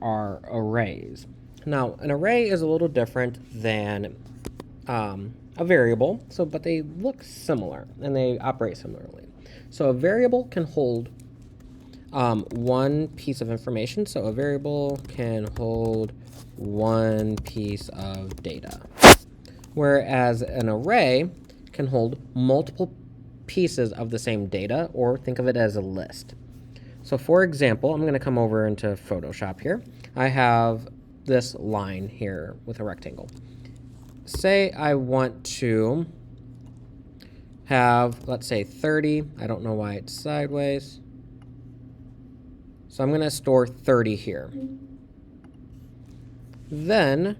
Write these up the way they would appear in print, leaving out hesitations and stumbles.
are arrays. Now, an array is a little different than a variable, but they look similar and they operate similarly. So a variable can hold one piece of information. So a variable can hold one piece of data, whereas an array can hold multiple pieces of the same data, or think of it as a list. So for example, I'm going to come over into Photoshop here. I have this line here with a rectangle. Say I want to have, let's say 30. I don't know why it's sideways. So I'm going to store 30 here. Then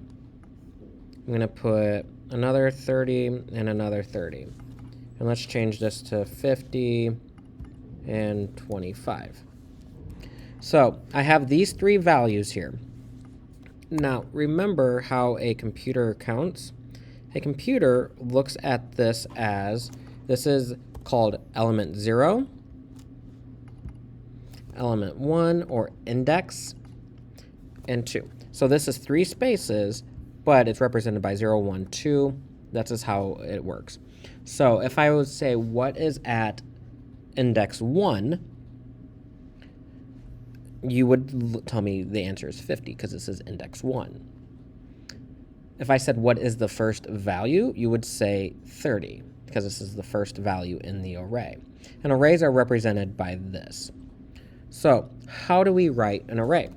I'm going to put another 30 and another 30. And let's change this to 50 and 25. So I have these three values here. Now, remember how a computer counts? A computer looks at this as, this is called element 0, element 1, or index, and 2. So this is 3 spaces, but it's represented by 0, 1, 2. That's just how it works. So if I would say, what is at index 1, you would tell me the answer is 50 because this is index 1. If I said, what is the first value, you would say 30 because this is the first value in the array. And arrays are represented by this. So how do we write an array?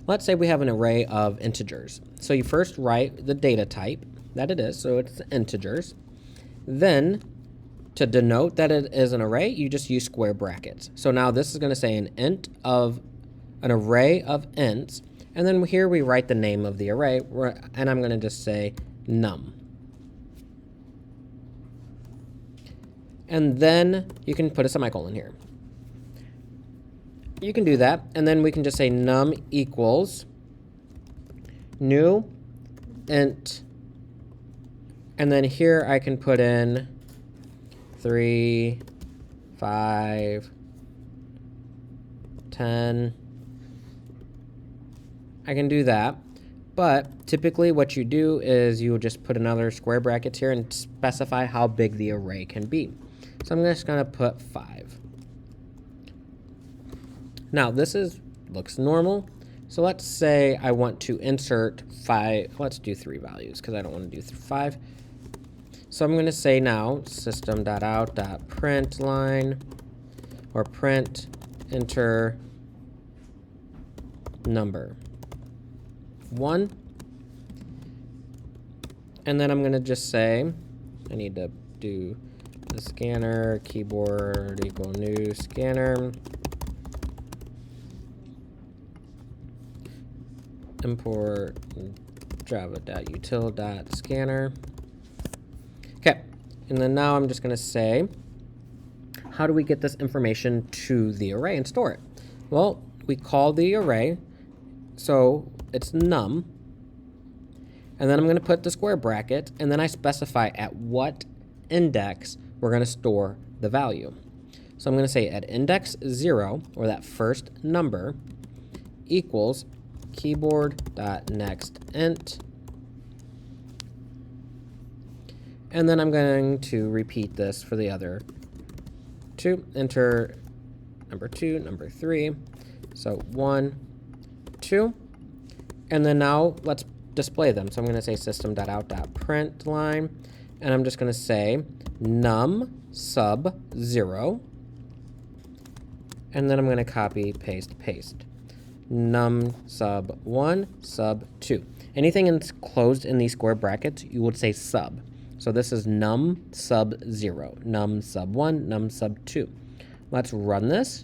Let's say we have an array of integers. So you first write the data type that it is, so it's integers. Then, to denote that it is an array, you just use square brackets. So now this is going to say an int of an array of ints, and then here we write the name of the array, and I'm going to just say num. And then you can put a semicolon here. You can do that, and then we can just say num equals new int, and then here I can put in 3, 5, 10. I can do that, but typically what you do is you just put another square brackets here and specify how big the array can be. So I'm just going to put 5. Now this looks normal. So let's say I want to insert 5. Let's do 3 values because I don't want to do 5. So I'm going to say now system.out.println or print enter number 1. And then I'm going to just say, I need to do the scanner keyboard equal new scanner. Import java.util.scanner. Okay, and then now I'm just going to say, how do we get this information to the array and store it? Well, we call the array, so it's num, and then I'm going to put the square bracket, and then I specify at what index we're going to store the value. So I'm going to say at index 0, or that first number, equals keyboard.nextInt, and then I'm going to repeat this for the other 2. Enter number 2, number 3, so 1, 2, and then now let's display them. So I'm going to say system.out.println, and I'm just going to say num sub 0, and then I'm going to copy, paste. Num sub 1, sub 2. Anything enclosed in these square brackets, you would say sub. So this is num sub 0, num sub 1, num sub 2. Let's run this.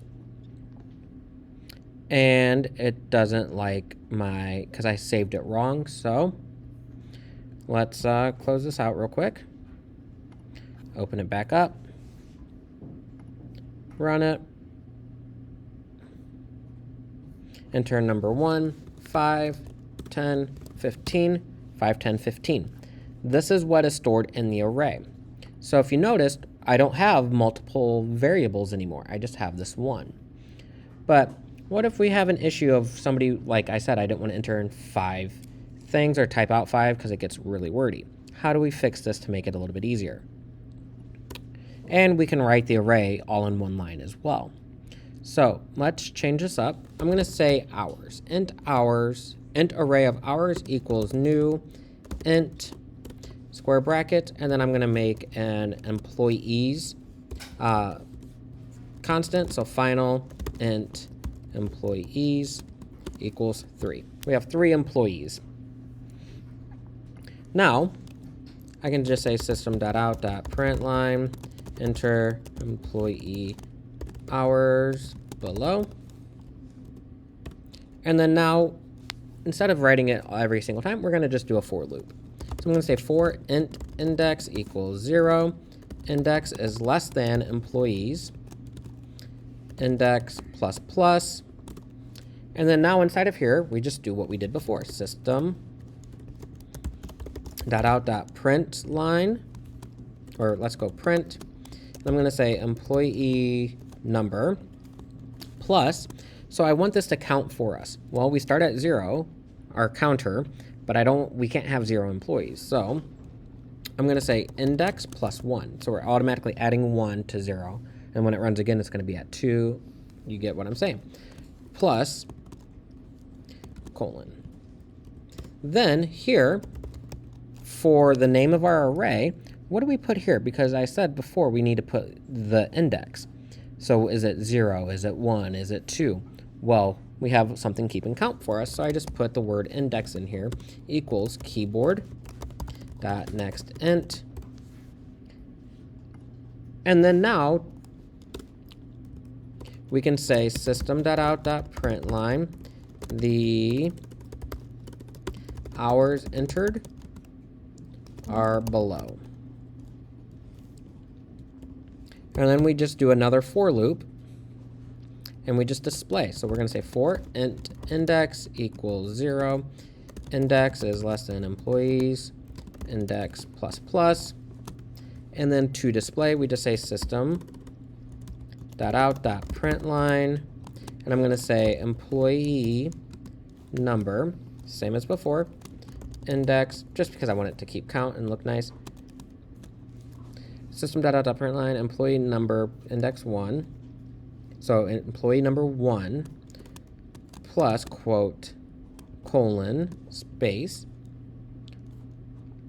And it doesn't like because I saved it wrong. So let's close this out real quick. Open it back up. Run it. Enter number 1, 5, 10, 15, 5, 10, 15. This is what is stored in the array. So if you noticed, I don't have multiple variables anymore. I just have this one. But What if we have an issue of somebody, like I said, I didn't want to enter in 5 things or type out 5 because it gets really wordy. How do we fix this to make it a little bit easier? And we can write the array all in one line as well. So let's change this up. I'm going to say hours, int array of hours equals new int square bracket, and then I'm going to make an employees constant. So final int employees equals 3. We have 3 employees. Now I can just say system.out.println enter employee hours below. And then now, instead of writing it every single time, we're going to just do a for loop. So I'm going to say for int index equals 0, index is less than employees, index plus plus, and then now inside of here, we just do what we did before, system.out.println, or let's go print. I'm going to say employee number plus, so I want this to count for us. Well, we start at 0, our counter, but we can't have 0 employees. So I'm going to say index plus 1. So we're automatically adding 1 to 0. And when it runs again, it's going to be at 2. You get what I'm saying. Plus colon. Then here, for the name of our array, what do we put here? Because I said before we need to put the index. So is it 0? Is it 1? Is it 2? Well, we have something keeping count for us, so I just put the word index in here equals keyboard.nextInt. And then now we can say system.out.println the hours entered are below. And then we just do another for loop, and we just display. So we're going to say for int index equals 0, index is less than employees, index plus plus, and then to display, we just say system.out.println, and I'm going to say employee number, same as before, index, just because I want it to keep count and look nice. System.out.println employee number index 1. So employee number 1 plus quote colon space.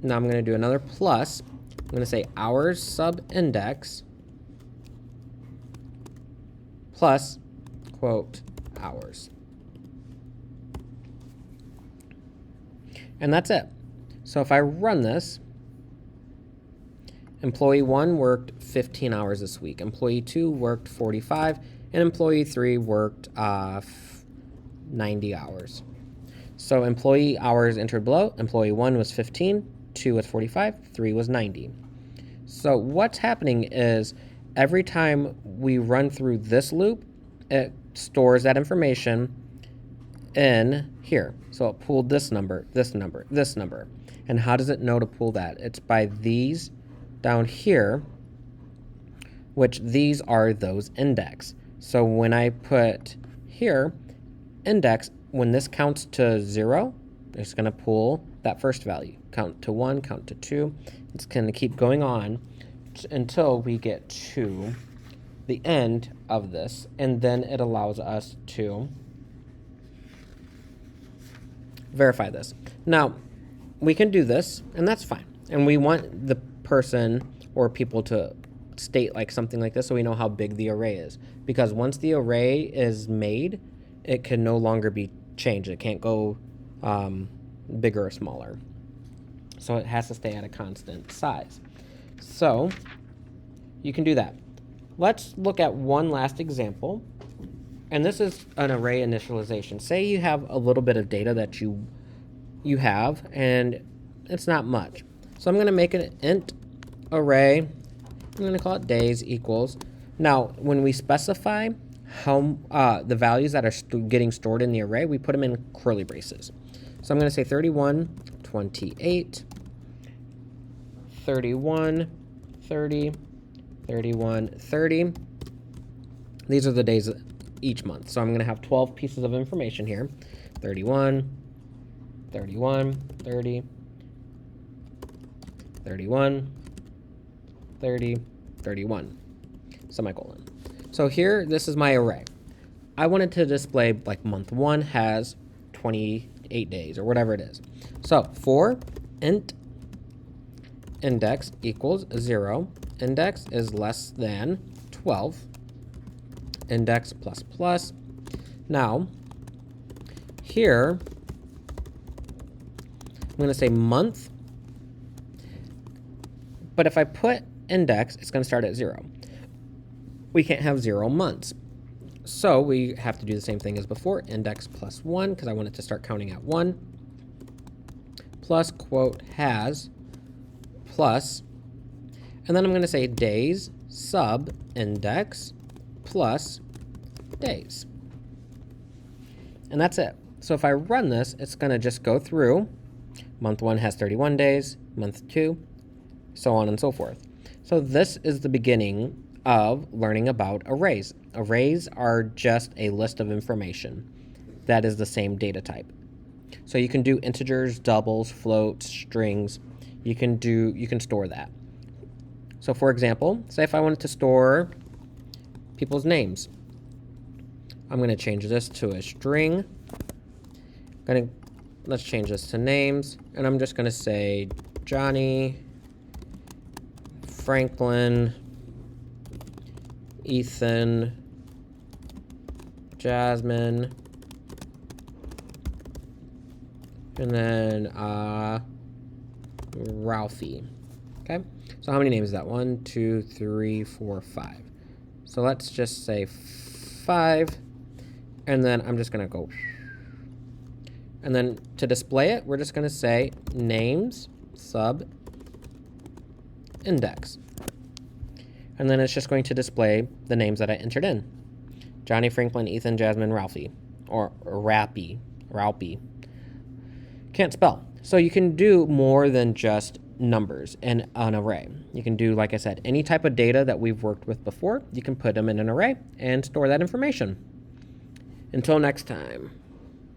Now I'm going to do another plus. I'm going to say hours sub index plus quote hours. And that's it. So if I run this, employee 1 worked 15 hours this week. Employee 2 worked 45, and employee 3 worked 90 hours. So employee hours entered below. Employee 1 was 15, 2 was 45, 3 was 90. So what's happening is every time we run through this loop, it stores that information in here. So it pulled this number, this number, this number. And how does it know to pull that? It's by these down here, which these are those index. So when I put here index, when this counts to 0, it's going to pull that first value. Count to 1, count to 2. It's going to keep going on until we get to the end of this, and then it allows us to verify this. Now, we can do this, and that's fine. And we want the person or people to state like something like this so we know how big the array is. Because once the array is made, it can no longer be changed. It can't go bigger or smaller. So it has to stay at a constant size. So you can do that. Let's look at one last example. And this is an array initialization. Say you have a little bit of data that you have, and it's not much. So I'm going to make an int array. I'm going to call it days equals. Now, when we specify how the values that are getting stored in the array, we put them in curly braces. So I'm going to say 31, 28, 31, 30, 31, 30. These are the days each month. So I'm going to have 12 pieces of information here. 31, 31, 30, 31, 30, 31, semicolon. So here, this is my array. I wanted to display like month 1 has 28 days or whatever it is. So for int index equals 0, index is less than 12, index plus plus. Now, here, I'm going to say month, but if I put index, it's going to start at 0. We can't have 0 months. So we have to do the same thing as before, index plus 1, because I want it to start counting at 1, plus quote has, plus, and then I'm going to say days sub index plus days. And that's it. So if I run this, it's going to just go through. Month 1 has 31 days, month 2, so on and so forth. So this is the beginning of learning about arrays. Arrays are just a list of information that is the same data type. So you can do integers, doubles, floats, strings. You can store that. So for example, say if I wanted to store people's names, I'm going to change this to a string. Let's change this to names, and I'm just going to say Johnny, Franklin, Ethan, Jasmine, and then Ralphie. Okay, so how many names is that? 1, 2, 3, 4, 5. So let's just say 5, and then I'm just going to go. And then to display it, we're just going to say names sub index. And then it's just going to display the names that I entered in. Johnny, Franklin, Ethan, Jasmine, Ralphie. Or Rappy. Ralphie. Can't spell. So you can do more than just numbers in an array. You can do, like I said, any type of data that we've worked with before. You can put them in an array and store that information. Until next time.